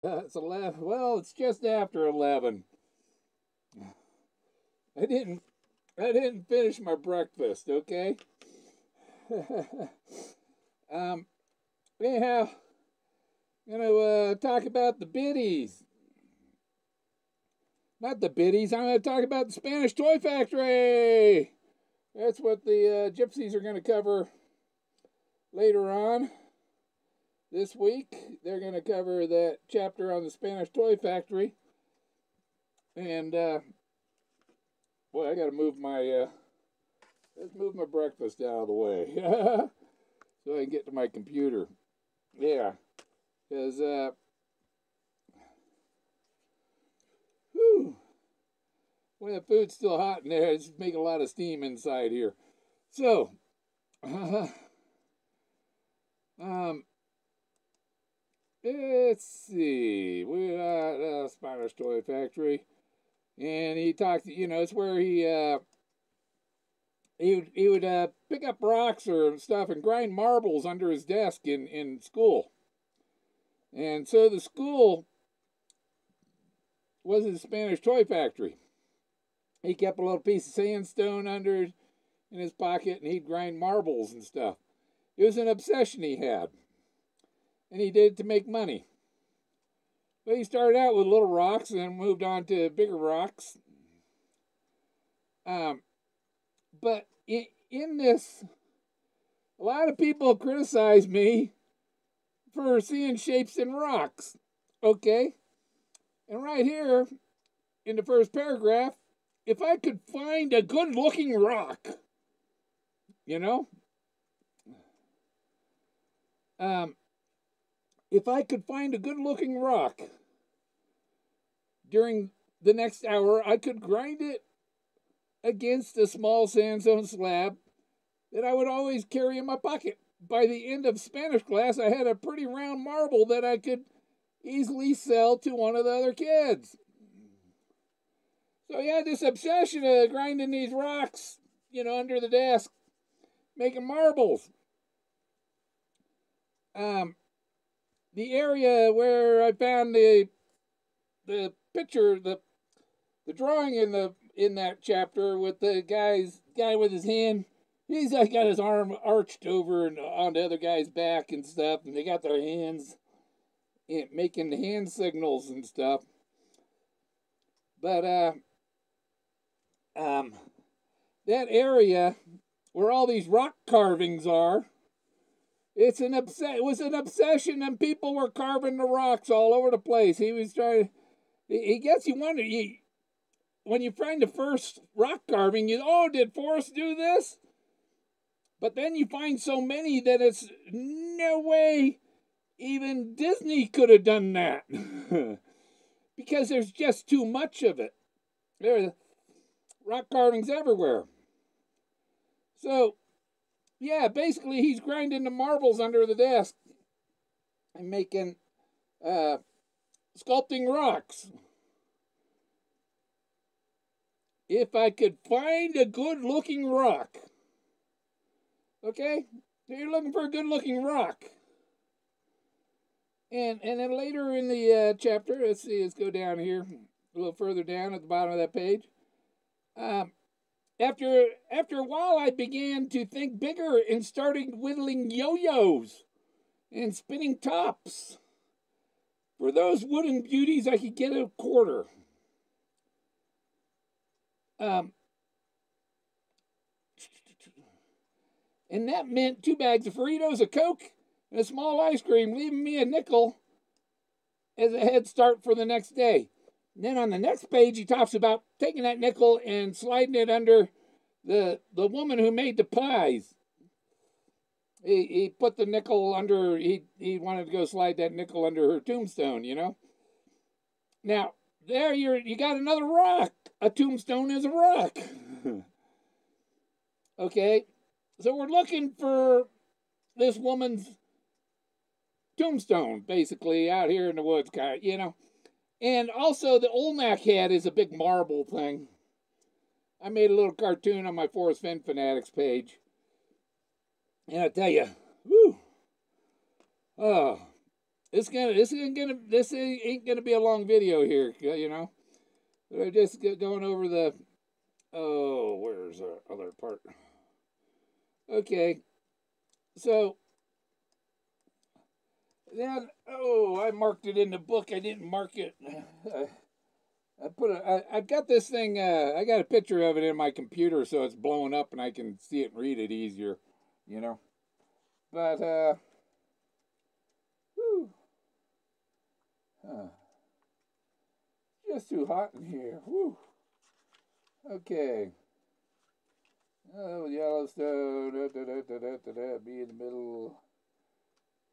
It's 11. Well, it's just after 11. I didn't. I didn't finish my breakfast. Okay. um. Anyhow, gonna talk about the biddies. Not the biddies. I'm gonna talk about the Spanish toy factory. That's what the gypsies are gonna cover later on this week. They're gonna cover that chapter on the Spanish toy factory. And boy, I gotta move my let's move my breakfast out of the way so I can get to my computer. Yeah, because whew, when the food's still hot in there, it's making a lot of steam inside here. So, um, let's see. We're at Spanish Toy Factory, and he talked. It's where he would pick up rocks or stuff and grind marbles under his desk in school. And so the school was his Spanish toy factory. He kept a little piece of sandstone under in his pocket, and he'd grind marbles and stuff. It was an obsession he had, and he did it to make money. But he started out with little rocks and then moved on to bigger rocks. But in this, a lot of people criticize me for seeing shapes in rocks. Okay? And right here in the first paragraph, if I could find a good looking rock, you know, if I could find a good looking rock during the next hour, I could grind it against a small sandstone slab that I would always carry in my pocket. By the end of Spanish class, I had a pretty round marble that I could easily sell to one of the other kids. So he had this obsession of grinding these rocks, under the desk, making marbles. The area where I found the picture, the drawing in that chapter with the guy with his hand. He's got his arm arched over and on the other guy's back and stuff, and they got their hands making hand signals and stuff. But that area where all these rock carvings are, it was an obsession, and people were carving the rocks all over the place. He was trying. He gets you wonder. When you find the first rock carving, did Forrest do this? But then you find so many that it's no way even Disney could have done that. Because there's just too much of it. There are rock carvings everywhere. So, yeah, basically he's grinding the marbles under the desk and making, sculpting rocks. If I could find a good looking rock. Okay? So you're looking for a good looking rock. And then later in the chapter, let's go down here, a little further down at the bottom of that page. After a while, I began to think bigger and started whittling yo-yos and spinning tops. For those wooden beauties, I could get a quarter. And that meant 2 bags of Fritos, a Coke, and a small ice cream, leaving me a nickel as a head start for the next day. And then on the next page, he talks about taking that nickel and sliding it under the woman who made the pies. He put the nickel under, he wanted to go slide that nickel under her tombstone, Now, there you got another rock. A tombstone is a rock. Okay? So we're looking for this woman's tombstone, basically, out here in the woods, And also, the Olmec head is a big marble thing. I made a little cartoon on my Forrest Fenn Fanatics page. And I tell you, whew, oh, This ain't gonna be a long video here, you know. But I'm just going over the. Oh, where's the other part? Okay, so then, I marked it in the book. I didn't mark it. I've got this thing. I got a picture of it in my computer, so it's blowing up, and I can see it and read it easier, you know. But whew, huh, just too hot in here. Whew. Okay. Oh, Yellowstone. Be in the middle.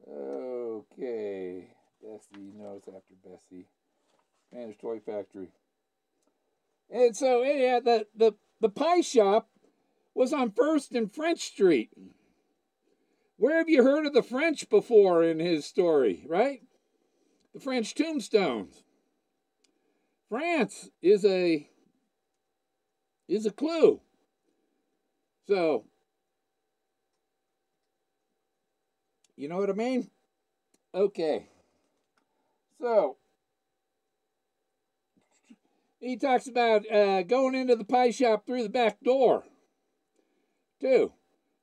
Okay. Bessie. No, it's after Bessie. Spanish Toy Factory. And so, yeah, the pie shop was on First and French Street. Where have you heard of the French before in his story, right? The French tombstones. France is a clue. So, you know what I mean? Okay. So, he talks about going into the pie shop through the back door, too.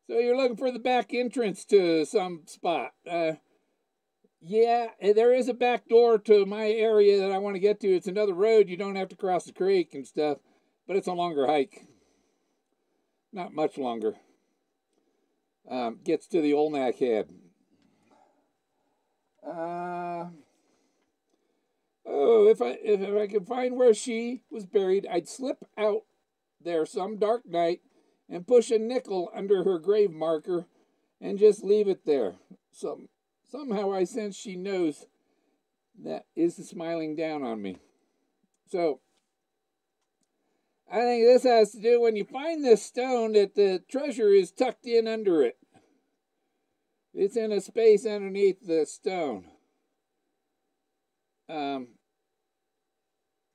So you're looking for the back entrance to some spot. Yeah, there is a back door to my area that I want to get to. It's another road. You don't have to cross the creek and stuff, but it's a longer hike. Not much longer. Gets to the Olnac Head. If I could find where she was buried, I'd slip out there some dark night and push a nickel under her grave marker and just leave it there. Somehow I sense she knows that is smiling down on me. So I think this has to do when you find this stone that the treasure is tucked in under it. It's in a space underneath the stone.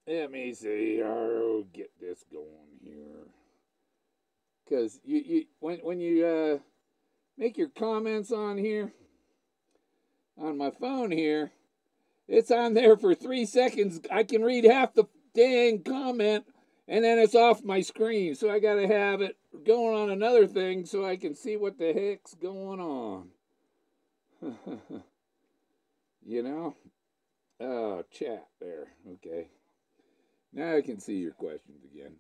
Let me see. I'll get this going here. Because when you make your comments on here, on my phone here, it's on there for 3 seconds. I can read half the dang comment, and then it's off my screen. So I got to have it going on another thing so I can see what the heck's going on. You know? Oh, chat there. Okay. Now I can see your questions again.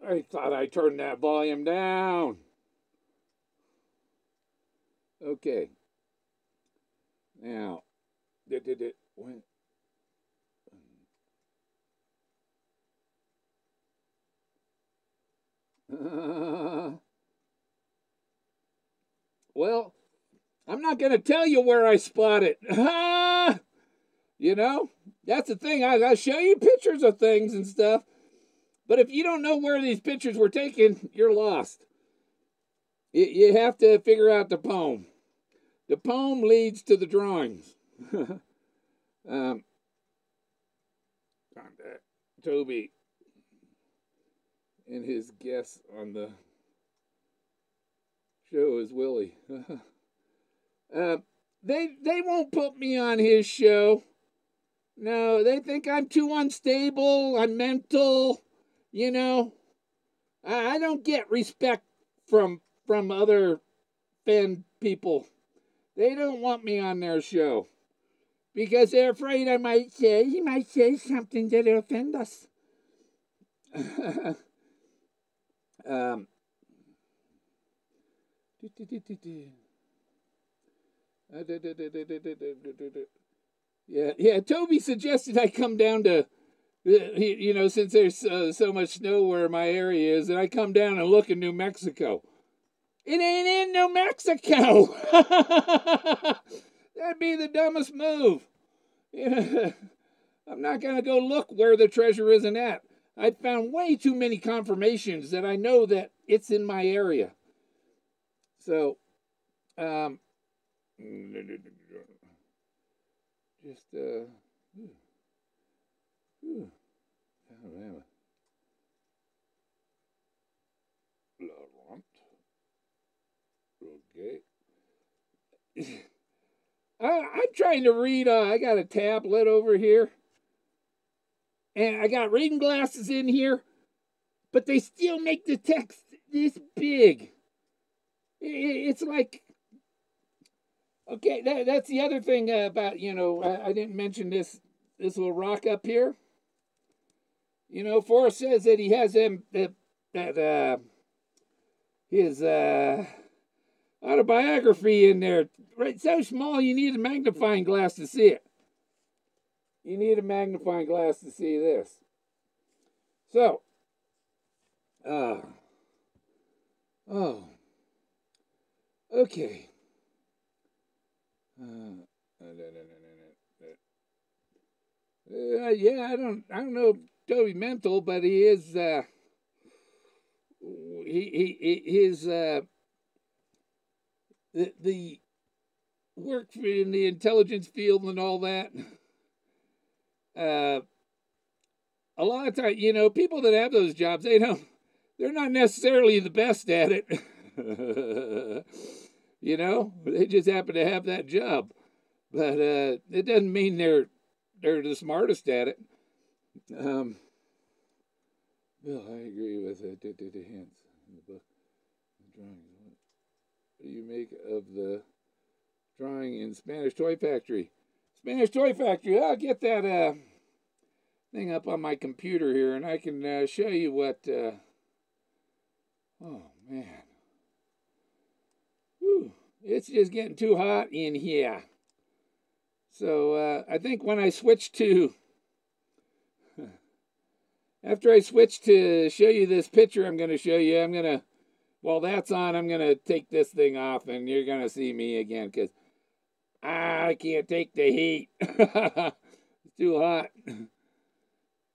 I thought I turned that volume down. Okay. Now, when? Well, I'm not going to tell you where I spot it. You know, that's the thing. I'll show you pictures of things and stuff. But if you don't know where these pictures were taken, you're lost. You have to figure out the poem. The poem leads to the drawings. Toby and his guest on the show is Willie. They won't put me on his show. No, they think I'm too unstable. I'm mental. You know, I don't get respect from other Fenn people. They don't want me on their show because they're afraid he might say something that'll offend us. Yeah. Toby suggested I come down to, since there's so much snow where my area is, and I come down and look in New Mexico. It ain't in New Mexico. That'd be the dumbest move. I'm not going to go look where the treasure isn't at. I've found way too many confirmations that I know that it's in my area. So, just, Okay. I'm trying to read. I got a tablet over here, and I got reading glasses in here, but they still make the text this big. It's like, okay, that's the other thing about, I didn't mention this little rock up here. Forrest says that he has his autobiography in there. Right, so small you need a magnifying glass to see it. You need a magnifying glass to see this. So, okay. Yeah, I don't know Toby Mental, but he is his the work in the intelligence field and all that. A lot of times, people that have those jobs, they're not necessarily the best at it. They just happen to have that job, but it doesn't mean they're the smartest at it. Bill, I agree with the hints in the book. The drawings. What do you make of the drawing in Spanish Toy Factory? Spanish Toy Factory. I'll get that thing up on my computer here, and I can show you what. Oh man, whew, it's just getting too hot in here. So I think when I switch to, after I switch to show you this picture, I'm going to show you. While that's on, I'm going to take this thing off, and you're going to see me again because I can't take the heat. It's too hot.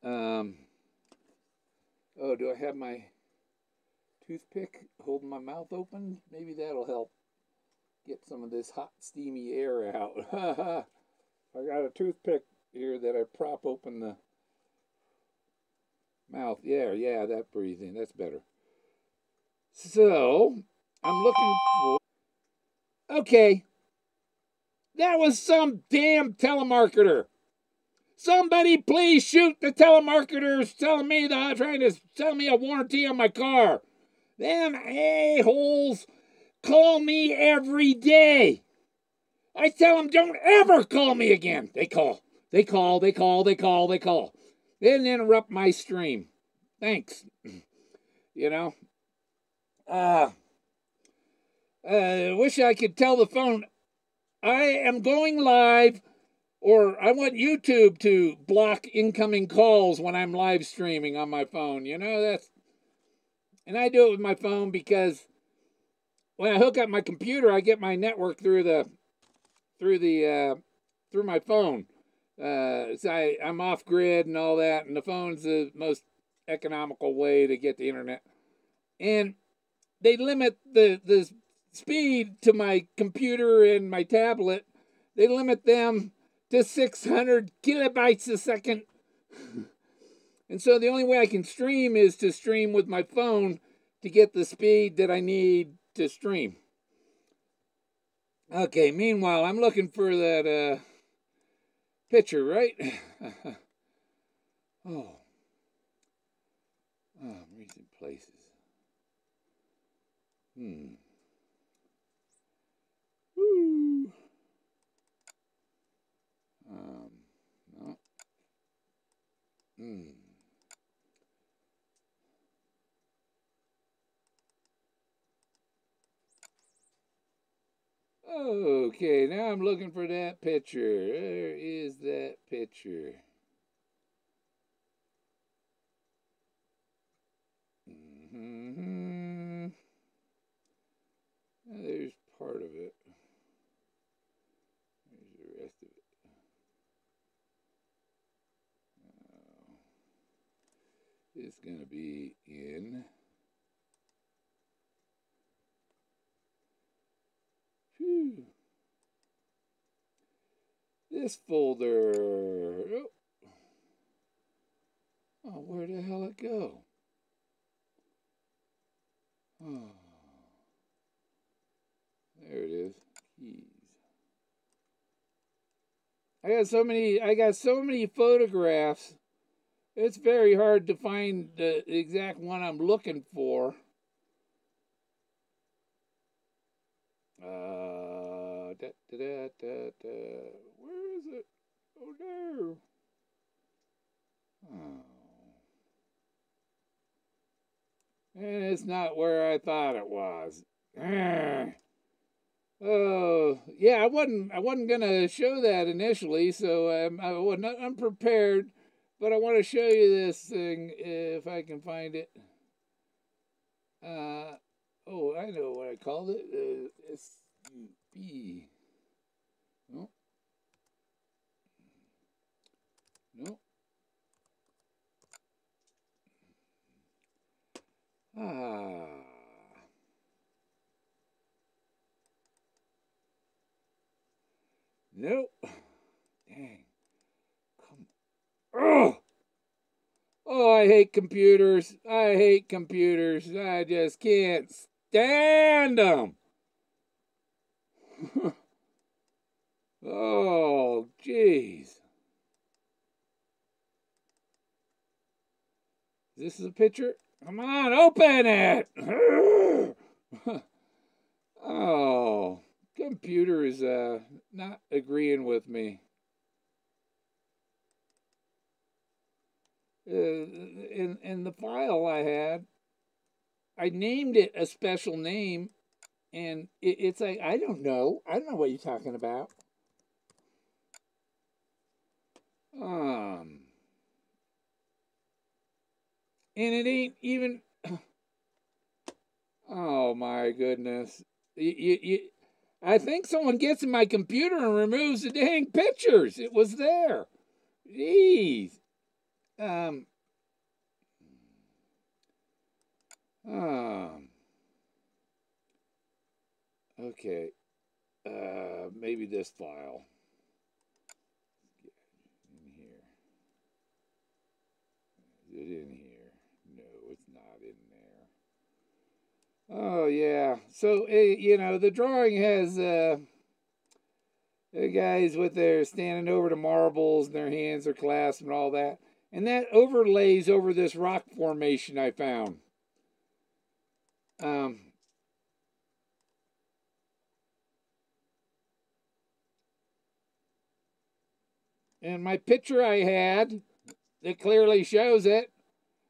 Oh, do I have my toothpick holding my mouth open? Maybe that'll help get some of this hot, steamy air out. I got a toothpick here that I prop open the mouth. Yeah, that breathing. That's better. So, I'm looking for... Okay. That was some damn telemarketer. Somebody please shoot the telemarketers telling me trying to sell me a warranty on my car. Them a-holes call me every day. I tell them, don't ever call me again. They call. They didn't interrupt my stream. Thanks. Wish I could tell the phone, I am going live, or I want YouTube to block incoming calls when I'm live streaming on my phone. And I do it with my phone because when I hook up my computer, I get my network through my phone. So I'm off grid and all that, and the phone's the most economical way to get the internet. And they limit the speed to my computer and my tablet. They limit them to 600 kilobytes a second. And so the only way I can stream is to stream with my phone to get the speed that I need to stream. Okay, meanwhile, I'm looking for that picture, right? Recent places. Woo. No. Okay, now I'm looking for that picture. Where is that picture? There's part of it. There's the rest of it. It's going to be in... this folder. Oh, where the hell it go? Oh, there it is. Keys. I got so many photographs. It's very hard to find the exact one I'm looking for. Where is it? Oh no. Oh. And it's not where I thought it was. Oh, yeah, I wasn't gonna show that initially, so I was not unprepared. But I want to show you this thing if I can find it. Oh, I know what I called it. SUB. No, no. Ah. Nope. Dang. Come. Oh. Oh, I hate computers. I hate computers. I just can't stand them. Oh, jeez. This is a picture? Come on, open it! Oh, computer is not agreeing with me. In the file I had, I named it a special name, and it's like I don't know what you're talking about. And it ain't even. Oh my goodness! I think someone gets in my computer and removes the dang pictures. It was there. Jeez. Um. Okay. Maybe this file. In here. Is it in here? No, it's not in there. Oh yeah. So you know the drawing has the guys with their standing over the marbles and their hands are clasped and all that, and that overlays over this rock formation I found. And my picture I had that clearly shows it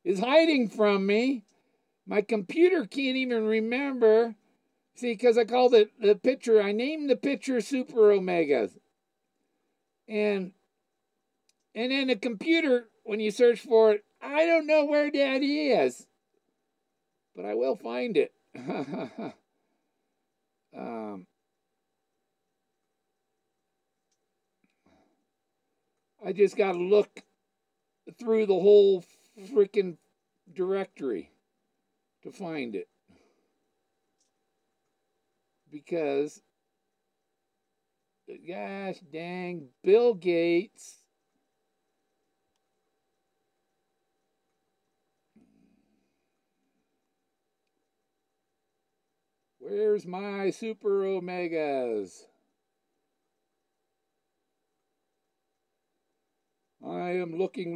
is hiding from me. My computer can't even remember. See, because I called it the picture, I named the picture Super Omegas. And then the computer, when you search for it, I don't know where that is. But I will find it. I just got to look through the whole freaking directory to find it. Because, gosh dang, Bill Gates. Where's my Super Omegas? I am looking.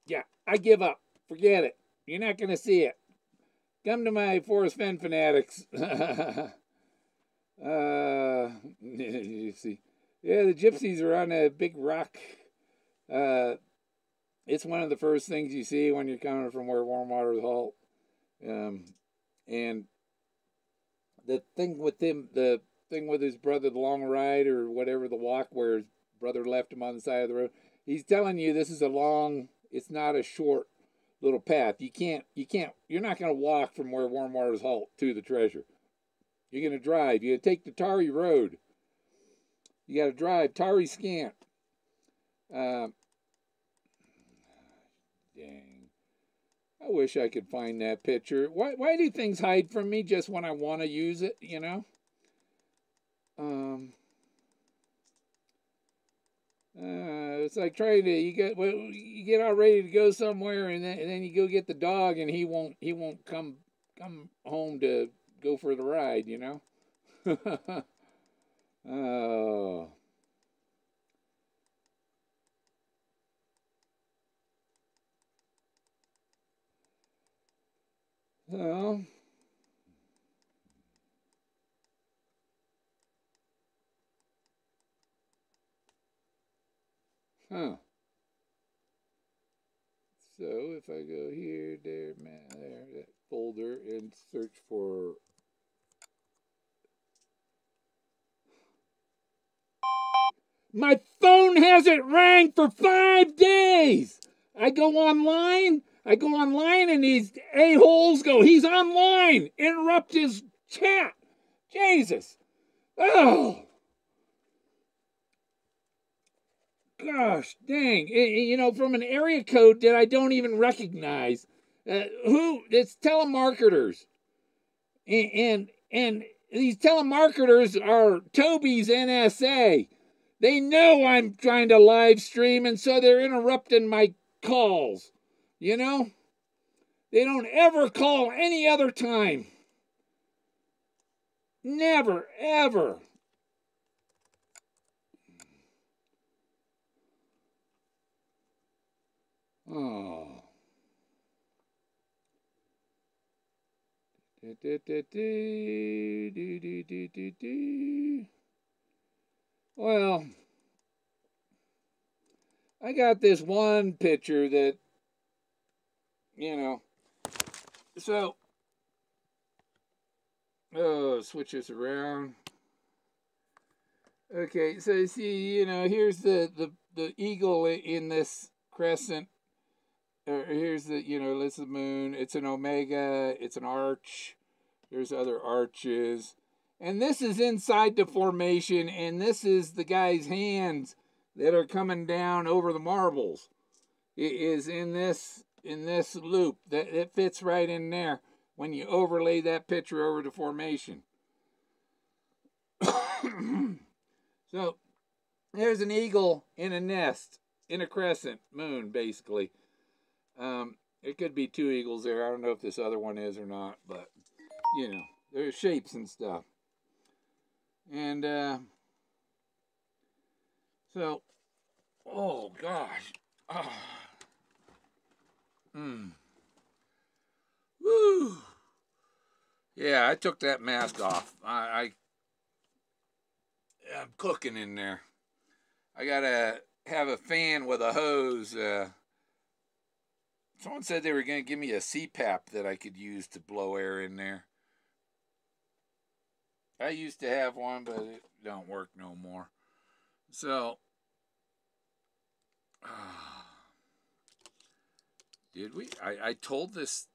Yeah, I give up. Forget it. You're not going to see it. Come to my Forrest Fenn fanatics. You see. Yeah, the gypsies are on a big rock. It's one of the first things you see when you're coming from where warm waters halt. And the thing with his brother, the long ride or whatever, the walk where his brother left him on the side of the road, he's telling you this is it's not a short little path. You're not going to walk from where warm waters halt to the treasure. You're going to drive. You're going to take the tarry road. You got to drive tarry scant. Dang. I wish I could find that picture. Why do things hide from me just when I want to use it, you know? It's like trying to you get all ready to go somewhere, and then you go get the dog, and he won't come home to go for the ride, you know. Oh, well, huh. So if I go here, there, man, there, that folder, and search for. My phone hasn't rang for 5 days. I go online, and these a-holes go, he's online. Interrupt his chat. Jesus. Oh, gosh, dang. From an area code that I don't even recognize. It's telemarketers. And these telemarketers are Toby's NSA. They know I'm trying to live stream, and so they're interrupting my calls. You know? They don't ever call any other time. Never, ever. Oh. Well, I got this one picture that, you know, so, switch this around. Okay, so you see, here's the eagle in this crescent. Here's this is the moon. It's an omega. It's an arch. There's other arches. And this is inside the formation, and this is the guy's hands that are coming down over the marbles. It is in this loop. That it fits right in there when you overlay that picture over the formation. So there's an eagle in a nest, in a crescent moon, basically. It could be two eagles there. I don't know if this other one is or not, but, there's shapes and stuff. And, so, oh, gosh. Oh. Woo. Yeah, I took that mask off. I'm cooking in there. I gotta have a fan with a hose. Someone said they were gonna give me a CPAP that I could use to blow air in there. I used to have one, but it don't work no more. So, did we? I told this.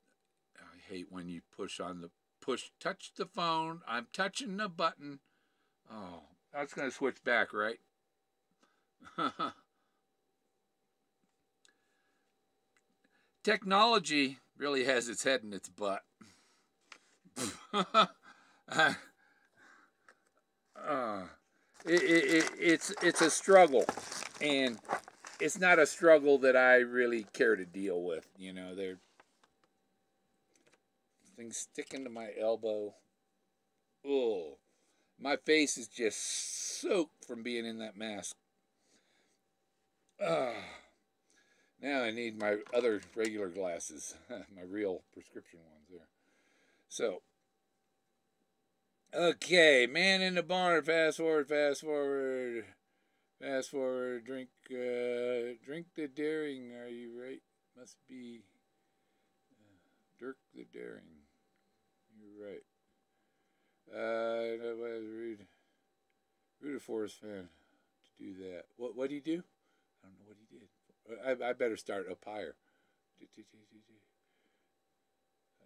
I hate when you touch the phone. I'm touching the button. Oh, that's gonna switch back, right? Technology really has its head in its butt. It's a struggle, and it's not a struggle that I really care to deal with. They're things sticking to my elbow. Oh, my face is just soaked from being in that mask. Now I need my other regular glasses, my real prescription ones there. So, okay, man in the barn. Fast forward. Drink the daring. Are you right? Must be Dirk the Daring. You're right. Read a Forrest Fenn to do that. What did he do? I don't know what he did. I better start up higher. How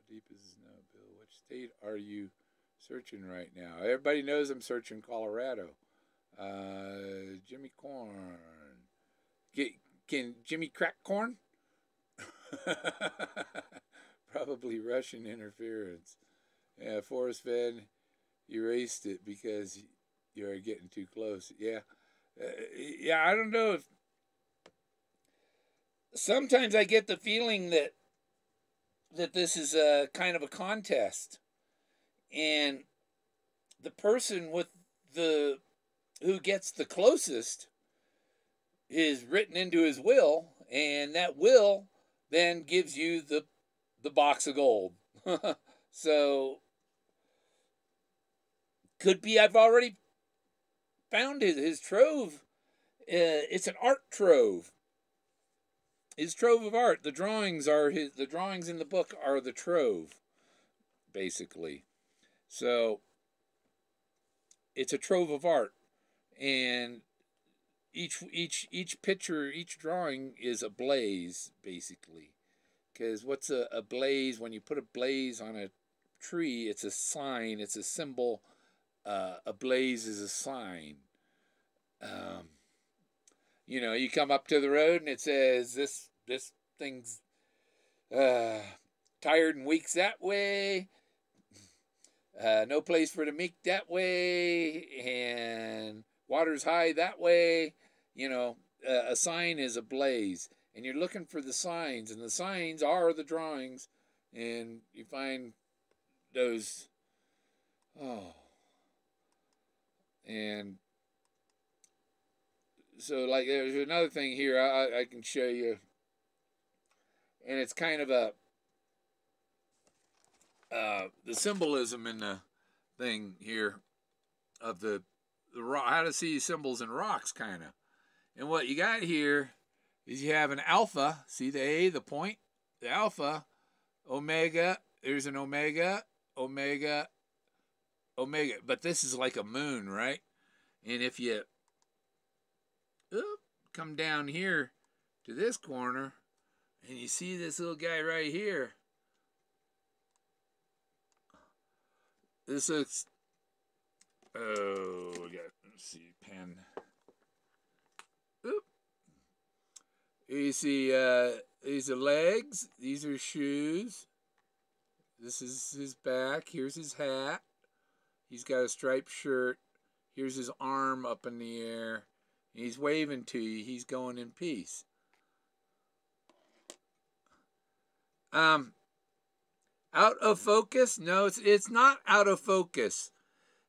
deep is the snow, Bill? Which state are you searching right now? Everybody knows I'm searching Colorado. Jimmy Corn. Can Jimmy crack corn? Probably Russian interference. Yeah, Forrest Fenn erased it because you are getting too close. Yeah, Yeah, I don't know if sometimes I get the feeling that this is a kind of a contest, and the person with the who gets the closest is written into his will, and that will then gives you the box of gold. So could be I've already found his trove. It's an art trove. His trove of art. The drawings are his. The drawings in the book are the trove, basically. So it's a trove of art, and each picture, each drawing is a blaze, basically. Because what's a blaze? When you put a blaze on a tree, it's a sign. It's a symbol. A blaze is a sign. Um, you come up to the road and it says this thing's uh, tired and weak's that way. No place for the meek that way, and water's high that way. A sign is a blaze, and you're looking for the signs, and the signs are the drawings, and you find those. Oh, and so like there's another thing here I can show you, and it's kind of a the symbolism in the thing here of the rock, how to see symbols in rocks, kind of. And what you got here is you have an alpha. See the A, the point, the alpha, omega. There's an omega, omega, omega. But this is like a moon, right? And if you come down here to this corner, and you see this little guy right here. This looks. Oh, we got. Let's see, pen. Oop. You see, these are legs. These are shoes. This is his back. Here's his hat. He's got a striped shirt. Here's his arm up in the air. He's waving to you. He's going in peace. Out of focus? No, it's not out of focus.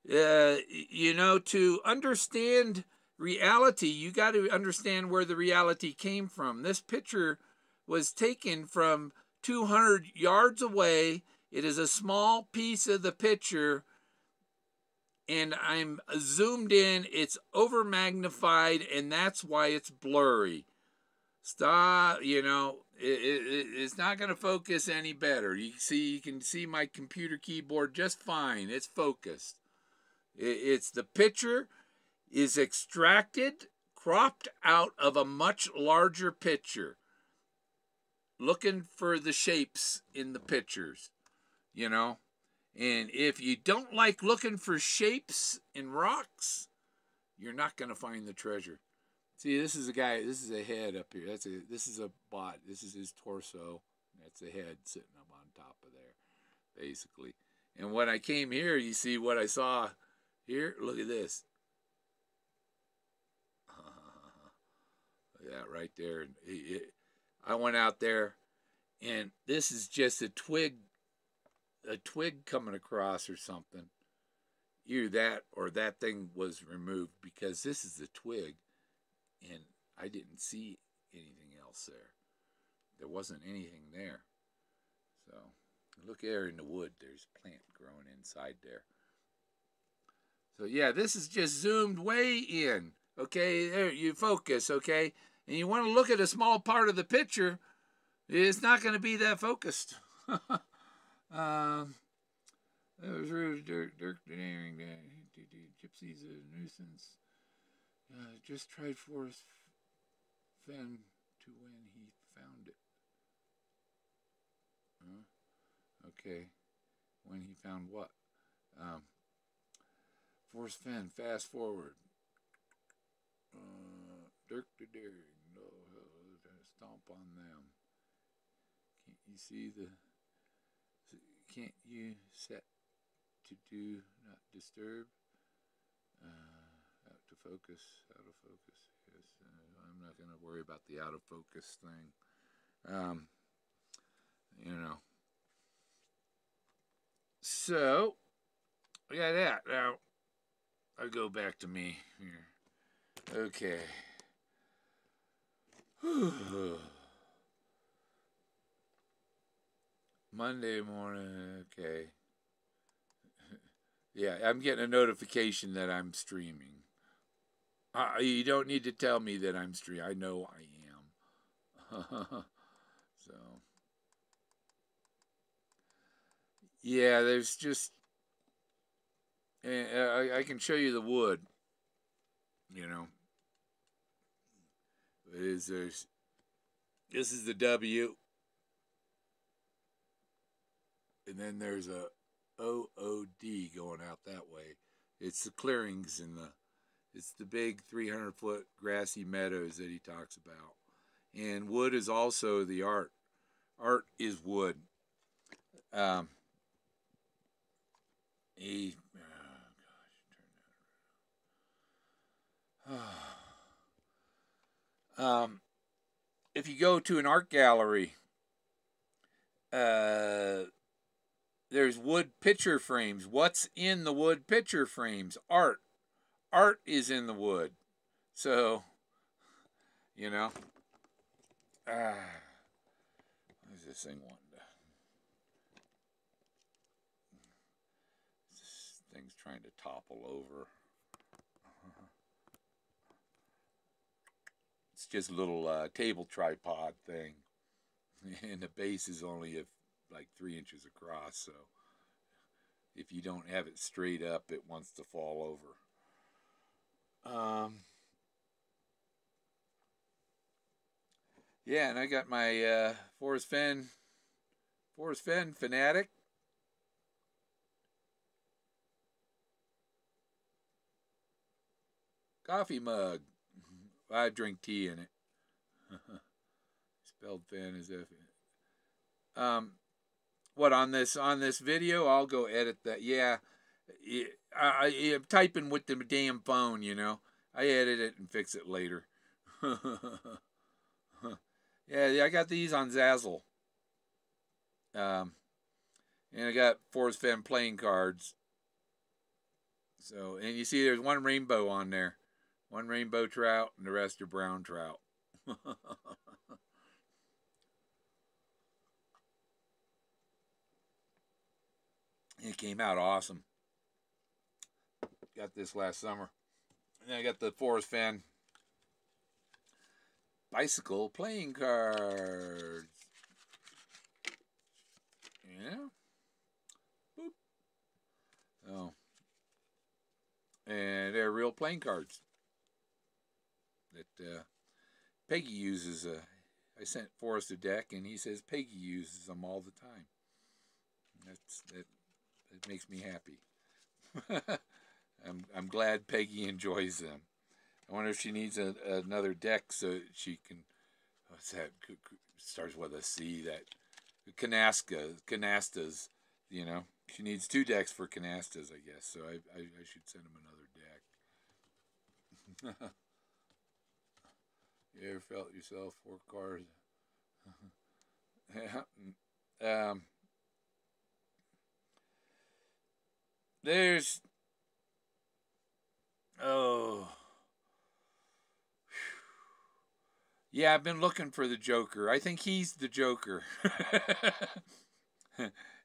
To understand reality, you got to understand where the reality came from. This picture was taken from 200 yards away. It is a small piece of the picture, and I'm zoomed in. It's over magnified, and that's why it's blurry. Stop, it's not going to focus any better. You can see my computer keyboard just fine. It's focused. It's the picture is extracted, cropped out of a much larger picture. Looking for the shapes in the pictures, And if you don't like looking for shapes in rocks, you're not going to find the treasure. See, this is a guy. This is a head up here. This is a bot. This is his torso. That's a head sitting up on top of there, basically. And when I came here, you see what I saw here. Look at this. Yeah, right there. I went out there, and this is just a twig coming across or something. Either that or that thing was removed, because this is the twig. And I didn't see anything else there. There wasn't anything there. So look there in the wood. There's a plant growing inside there. So yeah, this is just zoomed way in. Okay, there you focus. Okay, and you want to look at a small part of the picture. It's not going to be that focused. That was rude. Dirk, gypsies a nuisance. Just tried Forrest Fenn to when he found it. Okay. When he found what? Forrest Fenn, fast forward. Dirk the Daring. No, stomp on them. Can't you see the. Can't you set to do not disturb? To focus. Out of focus. Yes, I'm not going to worry about the out of focus thing. You know. So, we got that. Now, I'll go back to me here. Okay. Monday morning, okay. Yeah, I'm getting a notification that I'm streaming. You don't need to tell me that I'm streaming. I know I am. So, yeah, there's just... I can show you the wood, you know. This is the W. And then there's a OOD going out that way. It's the clearings it's the big 300-foot grassy meadows that he talks about. And wood is also the art. Art is wood. If you go to an art gallery, there's wood picture frames. What's in the wood picture frames? Art. Art is in the wood. So, you know. What does this thing want? This thing's trying to topple over. It's just a little table tripod thing. And the base is only like 3 inches across, so if you don't have it straight up, it wants to fall over. Yeah, and I got my Forrest Fenn fanatic. Coffee mug. I drink tea in it. Spelled Fenn as if. What on this video? I'll go edit that. Yeah, I'm typing with the damn phone. You know, I edit it and fix it later. Yeah, I got these on Zazzle. And I got Forrest Fenn playing cards. So, and you see, there's one rainbow on there. One rainbow trout, and the rest are brown trout. It came out awesome. Got this last summer. And then I got the Forrest Fenn bicycle playing cards. Yeah. Boop. Oh. And they're real playing cards that Peggy uses. I sent Forrest a deck, and he says Peggy uses them all the time. That makes me happy. I'm glad Peggy enjoys them. I wonder if she needs another deck so she can. What's that? Starts with a C. That canastas. You know, she needs 2 decks for canastas, I guess. So I should send him another deck. You ever felt yourself 4 cards? There's yeah, I've been looking for the Joker. I think he's the Joker.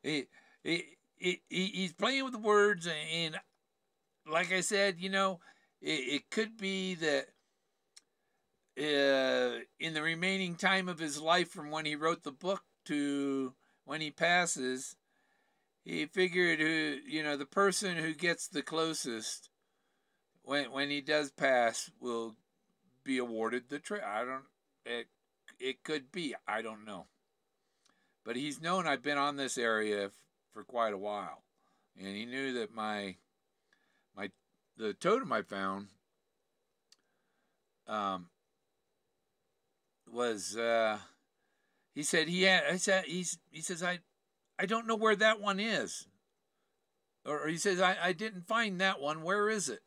He's playing with the words, and like I said, you know, it could be that in the remaining time of his life from when he wrote the book to when he passes, he figured the person who gets the closest when he does pass will be awarded the it could be, I don't know. But he's known I've been on this area for quite a while, and he knew that the totem I found was he said he says I don't know where that one is, or he says I didn't find that one. Where is it?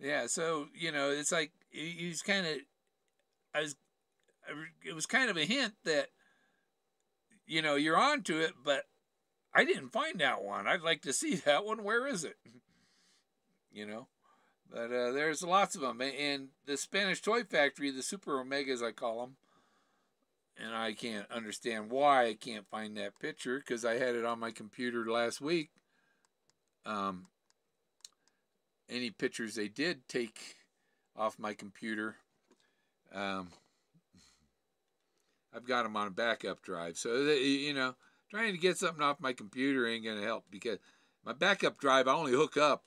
Yeah, so it's like he's kind of. I was. It was kind of a hint that you're onto it, but I didn't find that one. I'd like to see that one. Where is it? you know. But there's lots of them, and the Spanish Toy Factory, the Super Omegas, I call them. And I can't understand why I can't find that picture because I had it on my computer last week. Any pictures they did take off my computer, I've got them on a backup drive. So, trying to get something off my computer ain't going to help because my backup drive I only hook up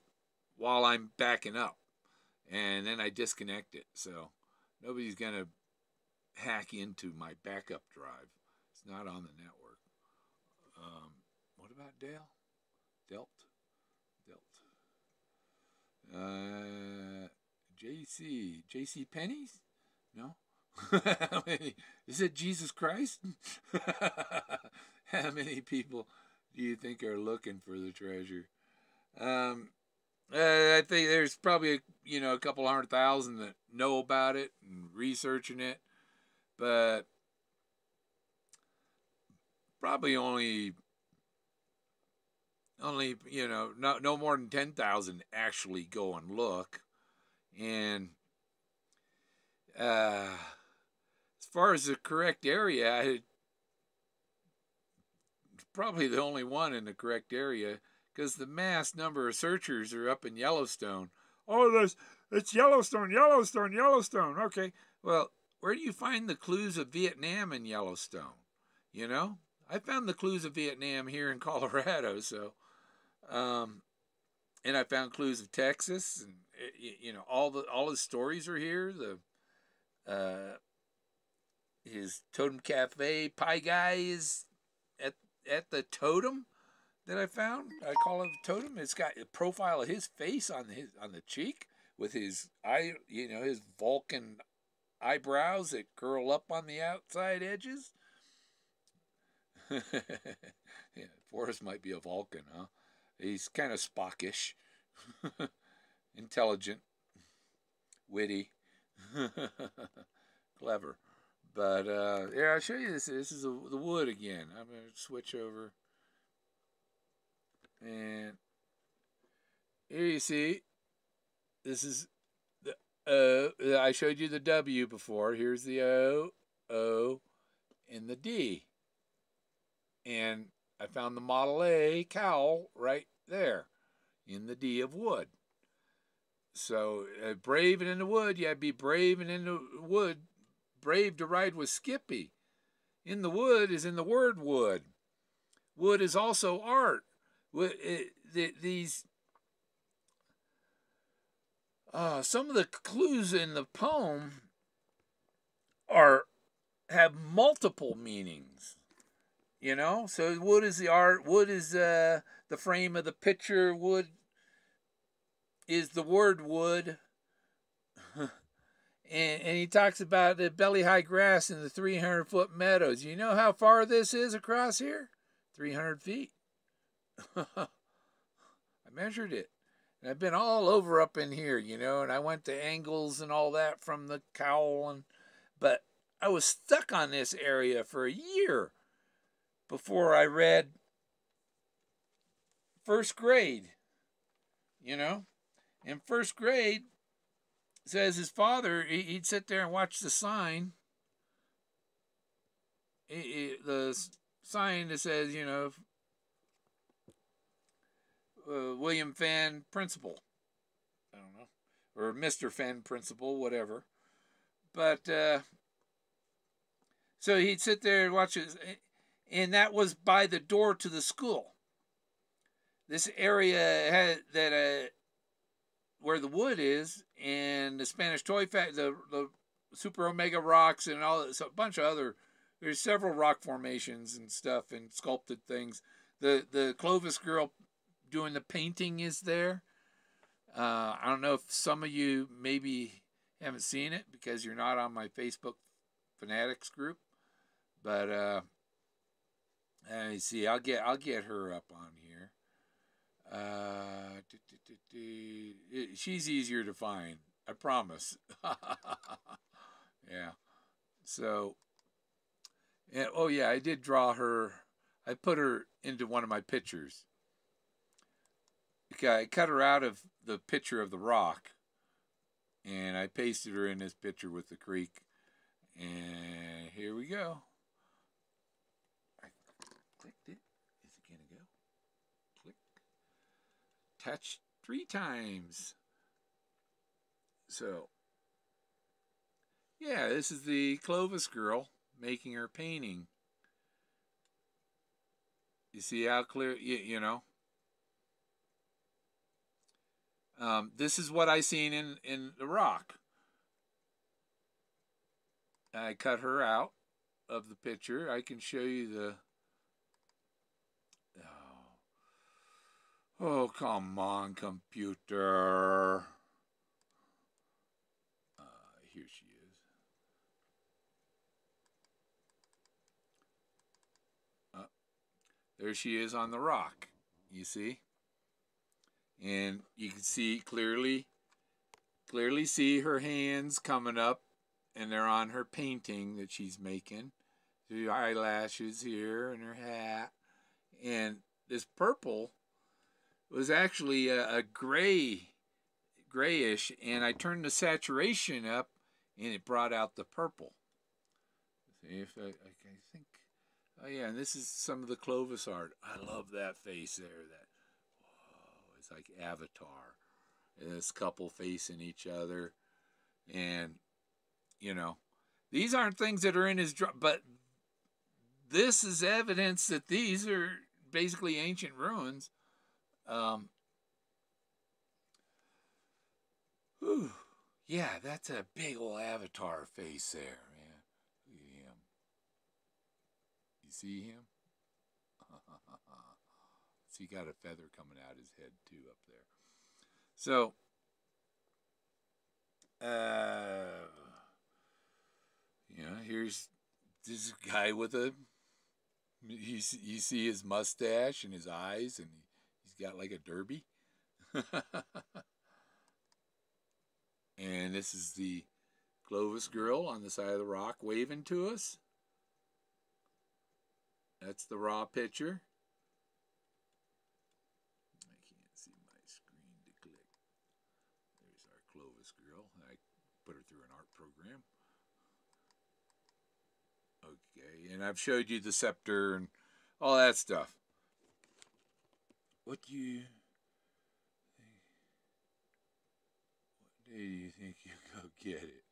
while I'm backing up. And then I disconnect it. So, nobody's going to hack into my backup drive. It's not on the network. What about Dale? Delt? JC Pennies? No? Is it Jesus Christ? How many people do you think are looking for the treasure? I think there's probably a couple 100,000 that know about it and researching it, but probably only no more than 10,000 actually go and look. And as far as the correct area, it's probably the only one in the correct area because the mass number of searchers are up in Yellowstone. Oh, it's Yellowstone. Okay, well, where do you find the clues of Vietnam in Yellowstone? I found the clues of Vietnam here in Colorado, so, and I found clues of Texas, and all his stories are here. His Totem Cafe pie guy is at the totem that I found. I call it a totem. It's got a profile of his face on the cheek with his his Vulcan eyebrows that curl up on the outside edges. Yeah, Forrest might be a Vulcan, huh? He's kind of Spockish, intelligent, witty, clever. But yeah, I'll show you this. This is the wood again. I'm gonna switch over, and here you see. This is the O. I showed you the W before. Here's the O, and the D. And I found the Model A cowl right there in the D of wood. So brave and in the wood, you had to be brave and in the wood. Brave to ride with Skippy. In the wood is in the word wood. Wood is also art. These some of the clues in the poem have multiple meanings. So wood is the art. Wood is the frame of the picture. Wood is the word wood. and he talks about the belly-high grass in the 300-foot meadows. You know how far this is across here? 300 feet. I measured it. And I've been all over up in here, and I went to angles and all that from the cowl. But I was stuck on this area for a year before I read first grade. In first grade, says his father, he'd sit there and watch the sign. The sign that says, William Fenn, principal. I don't know. Or Mr. Fenn, principal, whatever. But, so he'd sit there and watch it. And that was by the door to the school. This area had that where the wood is, and the Spanish Toy Factory, the Super Omega rocks, and all a bunch of other. There's several rock formations and stuff and sculpted things. The Clovis girl doing the painting is there. I don't know if some of you maybe haven't seen it because you're not on my Facebook Fanatics group, but. Let me see. I'll get her up on here. She's easier to find, I promise. Yeah. So, and, oh yeah, I did draw her. I put her into one of my pictures. Okay, I cut her out of the picture of the rock, and I pasted her in this picture with the creek. And here we go. I clicked it. Is it gonna go? Click. Touch 3 times. So, yeah, this is the Clovis girl making her painting. You see how clear, you know? This is what I seen in the rock. I cut her out of the picture. I can show you the... Oh, come on, computer. Here she is. There she is on the rock, you see? And you can see clearly see her hands coming up, and they're on her painting that she's making. The eyelashes here and her hat. And this purple was actually a grayish, and I turned the saturation up, and it brought out the purple. See if I think... Oh yeah, and this is some of the Clovis art. I love that face there. That, whoa, it's like Avatar. And this couple facing each other, and you know, these aren't things that are in his drawing, but this is evidence that these are basically ancient ruins. Yeah, that's a big old Avatar face there, man. Look at him. You see him? He got a feather coming out his head too up there. So, you know, here's this guy with a... You see his mustache and his eyes, and he's got like a derby. And this is the Clovis girl on the side of the rock waving to us. That's the raw picture. I can't see my screen to click. There's our Clovis girl. I put her through an art program. Okay, and I've showed you the scepter and all that stuff. What day do you think you'll go get it?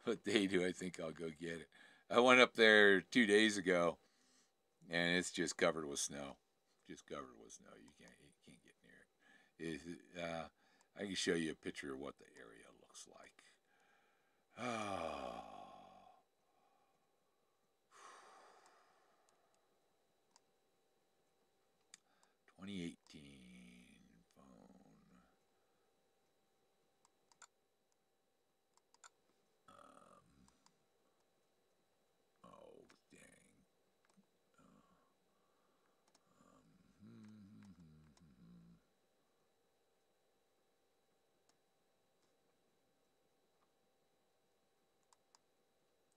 What day do I think I'll go get it? I went up there 2 days ago, and it's just covered with snow. Just covered with snow. You can't get near it. I can show you a picture of what the area looks like. Oh. 2018 phone. Oh, dang.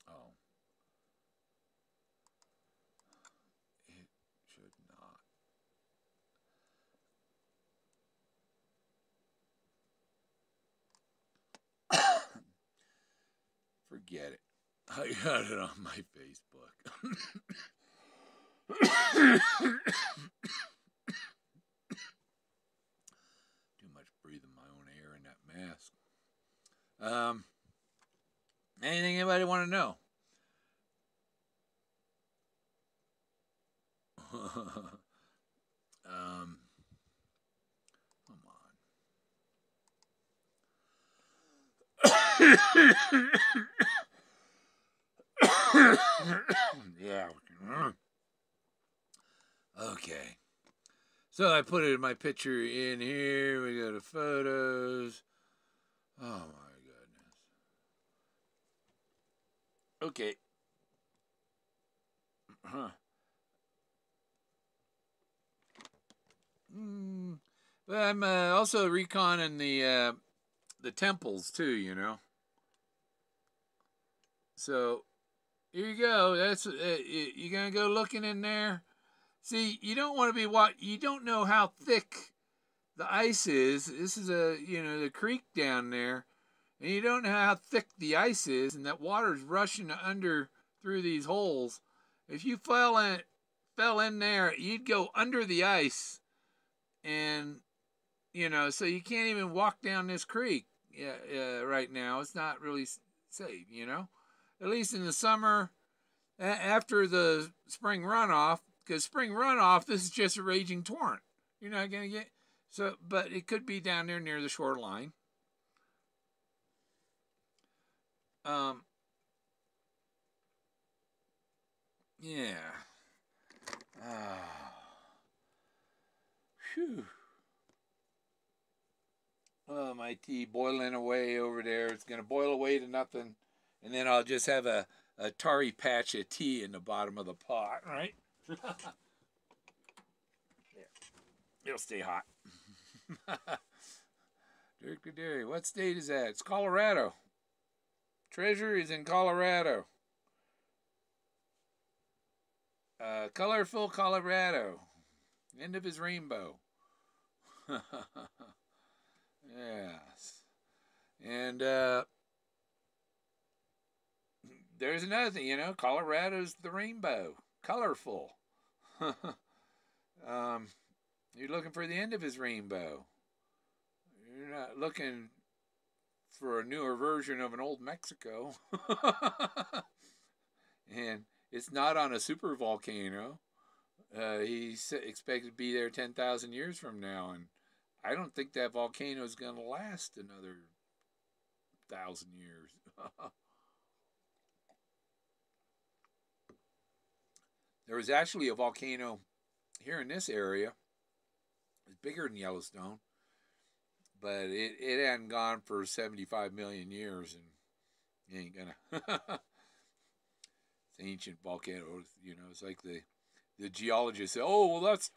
Oh. It should not. Forget it. I got it on my Facebook. Too much breathing my own air in that mask. Anything anybody want to know? Come on. Yeah. Okay. So I put it in my picture in here. We go to photos. Oh my goodness. Okay. Huh. But I'm also reconning the temples too. So here you go. That's you're gonna go looking in there. See, you don't want to be you don't know how thick the ice is. This is the creek down there, and you don't know how thick the ice is, and that water's rushing under through these holes. If you fell in there, you'd go under the ice, and so you can't even walk down this creek. Right now it's not really safe. At least in the summer, after the spring runoff, because spring runoff, this is just a raging torrent. You're not gonna get so, but it could be down there near the shoreline. Yeah. Phew. Oh, my tea boiling away over there. It's going to boil away to nothing. And then I'll just have a tarry patch of tea in the bottom of the pot, right? There. It'll stay hot. Dairy. What state is that? It's Colorado. Treasure is in Colorado. Colorful Colorado. End of his rainbow. Yes. And there's another thing, Colorado's the rainbow. Colorful. You're looking for the end of his rainbow. You're not looking for a newer version of an old Mexico. And it's not on a super volcano. He's expected to be there 10,000 years from now, and I don't think that volcano is going to last another 1,000 years. There was actually a volcano here in this area. It's bigger than Yellowstone, but it hadn't gone for 75 million years, and it ain't gonna. It's ancient volcano. It's like the geologists say, oh, well, that's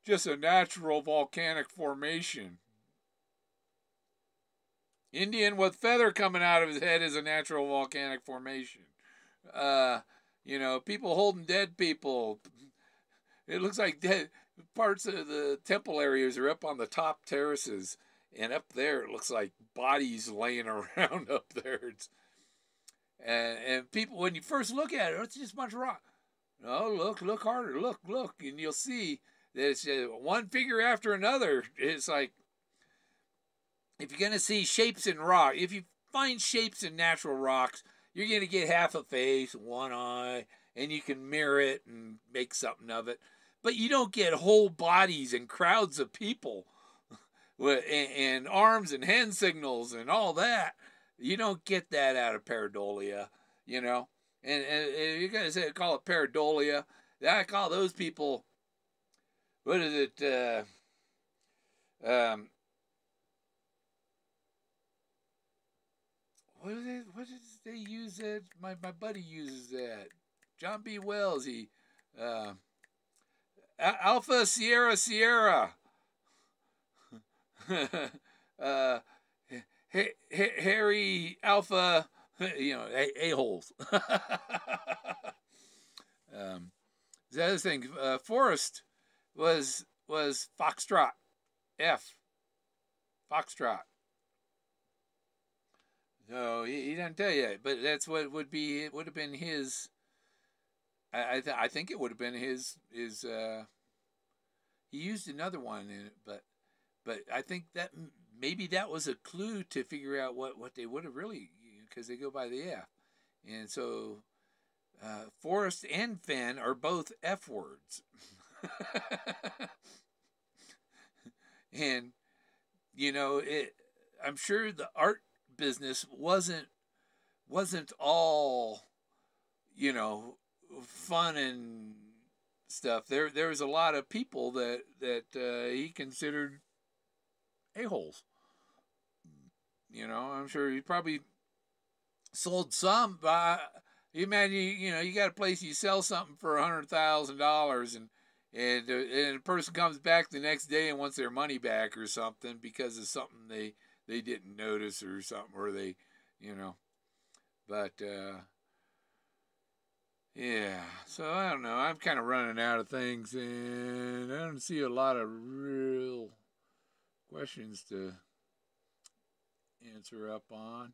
just a natural volcanic formation. Indian with feather coming out of his head is a natural volcanic formation. People holding dead people. It looks like dead parts of the temple areas are up on the top terraces, and up there it looks like bodies laying around up there. And people, when you first look at it, it's just a bunch of rock. No, look harder, look, and you'll see that it's one figure after another. It's like, if you're going to see shapes in rock, if you find shapes in natural rocks, you're going to get half a face, one eye, and you can mirror it and make something of it. But you don't get whole bodies and crowds of people and arms and hand signals and all that. You don't get that out of pareidolia, And you're going to call it pareidolia. I call those people, what is it? What did they use that? My buddy uses that. John B. Wells. Alpha Sierra Sierra. Harry Alpha. A-holes. The other thing, Forrest was Foxtrot. F. Foxtrot. No, he doesn't tell you, but that's what it would be. It would have been his. I think it would have been his. He used another one in it, but I think that maybe that was a clue to figure out what they would have really, because they go by the F, and so Forrest and Fenn are both F words, and I'm sure the art business wasn't all fun and stuff. There was a lot of people that he considered a-holes. I'm sure he probably sold some. You imagine, you got a place, you sell something for $100,000, and and a person comes back the next day and wants their money back or something because of something they didn't notice or something, or they, you know. But yeah, so I don't know. I'm kind of running out of things, and I don't see a lot of real questions to answer up on.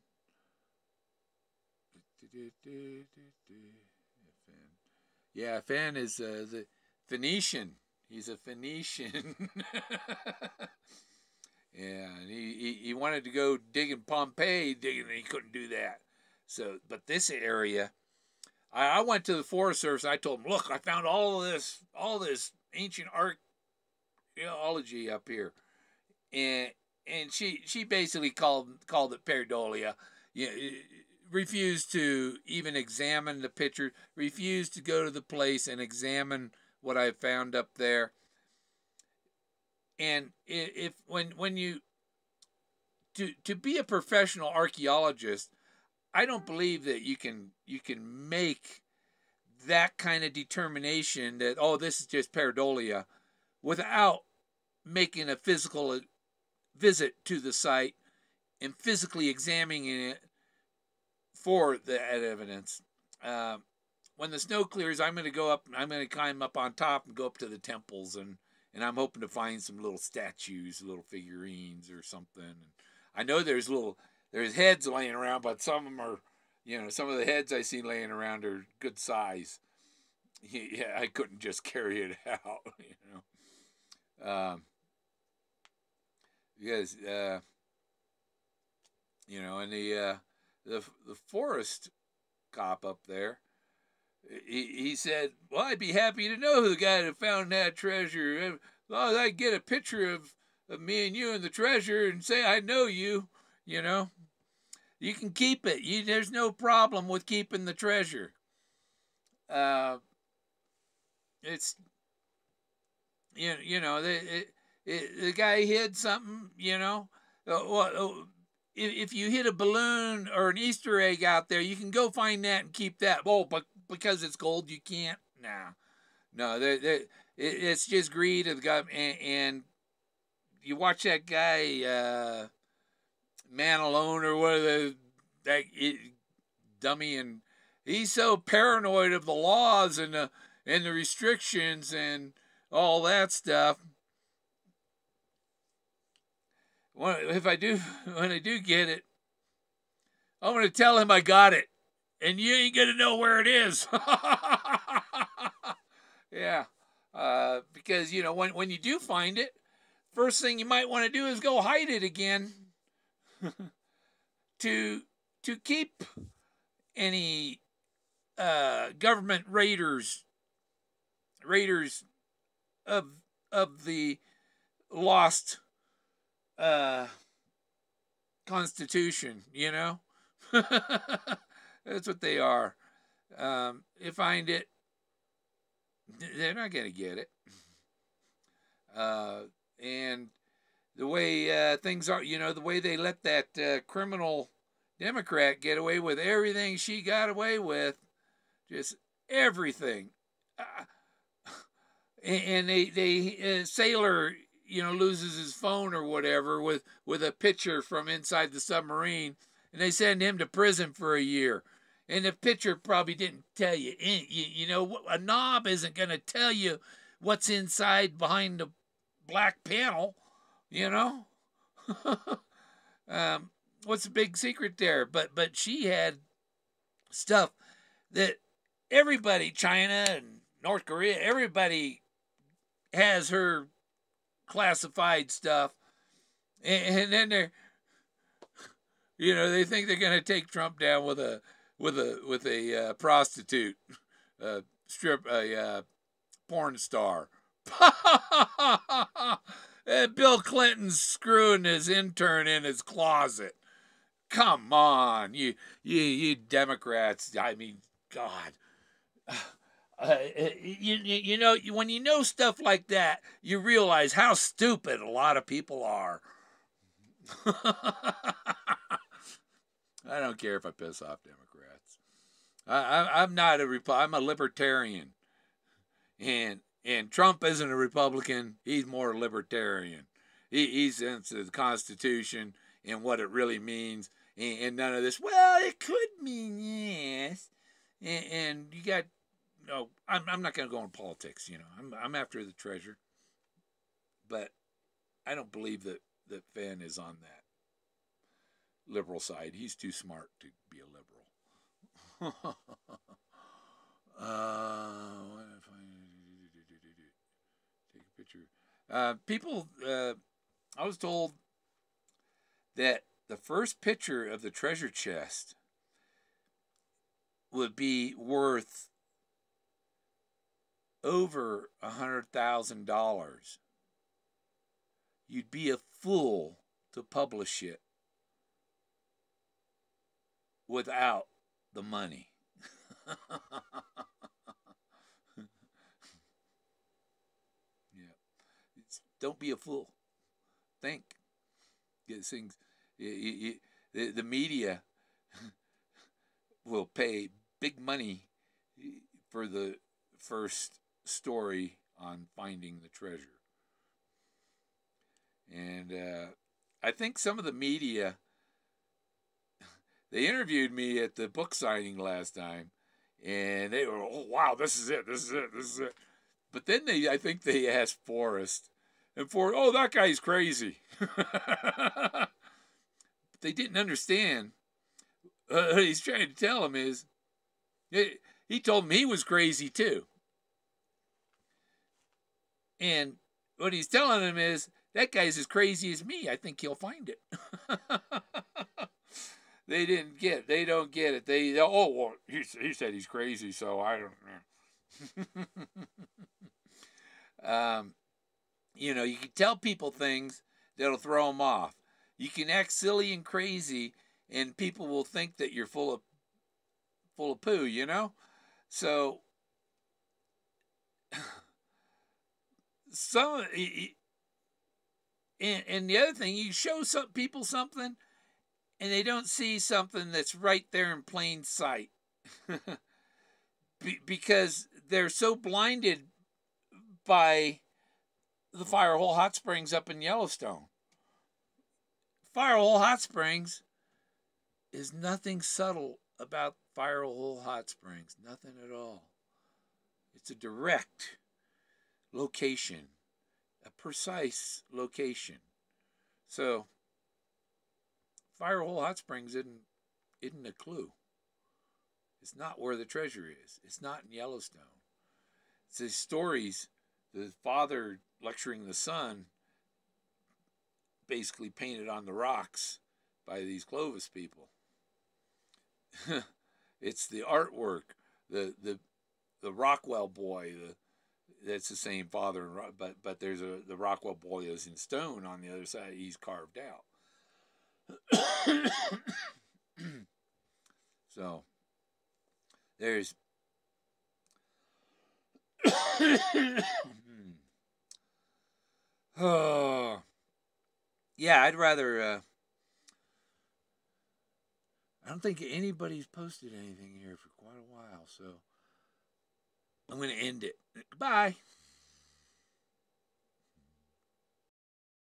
Yeah, Fenn is the Phoenician. He's a Phoenician. Yeah, and he wanted to go dig in Pompeii, digging, and he couldn't do that. So, but this area, I went to the Forest Service. And I told them, look, I found all this ancient archaeology up here, and she basically called it pareidolia. Yeah, refused to even examine the picture, refused to go to the place and examine what I found up there. And if when you to be a professional archaeologist, I don't believe that you can make that kind of determination that, oh, this is just pareidolia, without making a physical visit to the site and physically examining it for the evidence. When the snow clears, I'm going to go up. I'm going to climb up on top and go up to the temples, and I'm hoping to find some little statues, little figurines or something. And I know there's heads laying around, but some of them are, some of the heads I see laying around are good size. Yeah, I couldn't just carry it out, because and the forest cop up there, he said, well, I'd be happy to know the guy that found that treasure, as long as I get a picture of me and you and the treasure and say I know you. You can keep it. There's no problem with keeping the treasure. It's the guy hid something. If you hid a balloon or an Easter egg out there, you can go find that and keep that. Oh, but because it's gold, you can't. No. It's just greed of the government. And you watch that guy, Man Alone or whatever, that dummy, and he's so paranoid of the laws and the restrictions and all that stuff. When I do get it, I'm going to tell him I got it, and you ain't going to know where it is. Yeah, because when you do find it, first thing you might want to do is go hide it again. to keep any government raiders of the lost Constitution, that's what they are. You find it, they're not going to get it. And the way things are, the way they let that criminal Democrat get away with everything she got away with, just everything. And they sailor, loses his phone or whatever with a picture from inside the submarine, and they send him to prison for a year. And the picture probably didn't tell you, a knob isn't going to tell you what's inside behind the black panel. What's the big secret there? But she had stuff that everybody, China and North Korea, everybody has her classified stuff, and then they're, they think they're going to take Trump down with a prostitute, a porn star. And Bill Clinton's screwing his intern in his closet. Come on, you Democrats. I mean, God. When you know stuff like that, you realize how stupid a lot of people are. I don't care if I piss off Democrats. I'm not I'm a libertarian, and And Trump isn't a Republican. He's more libertarian. He's into the Constitution and what it really means, and none of this. Well, it could mean yes, and you got no. I'm not going to go into politics. You know, I'm after the treasure, but I don't believe that Fenn is on that liberal side. He's too smart to be a liberal. What if I take a picture? People, I was told that the first picture of the treasure chest would be worth over $100,000. You'd be a fool to publish it without the money. Yeah, don't be a fool. Think. These things. The media will pay big money for the first story on finding the treasure. And I think some of the media, they interviewed me at the book signing last time, and they were, oh, wow, this is it, this is it, this is it. But then I think they asked Forrest, and Forrest, oh, that guy's crazy. They didn't understand. What he's trying to tell him is, he told him he was crazy too. And what he's telling him is, that guy's as crazy as me. I think he'll find it. They didn't get it. They don't get it. Oh, well, he said he's crazy, so I don't know. You know, you can tell people things that'll throw them off. You can act silly and crazy, and people will think that you're full of poo, you know? So, and the other thing, you show some people something, and they don't see something that's right there in plain sight. Because they're so blinded by the Firehole Hot Springs up in Yellowstone. Firehole Hot Springs is nothing subtle about Firehole Hot Springs. Nothing at all. It's a direct location, a precise location. So, Firehole Hot Springs isn't a clue. It's not where the treasure is. It's not in Yellowstone. It's the stories, the father lecturing the son, basically painted on the rocks by these Clovis people. It's the artwork, the Rockwell boy. That's the same father, but there's the Rockwell boy is in stone on the other side. He's carved out. So there's oh yeah, I'd rather I don't think anybody's posted anything here for quite a while, so I'm going to end it. Goodbye.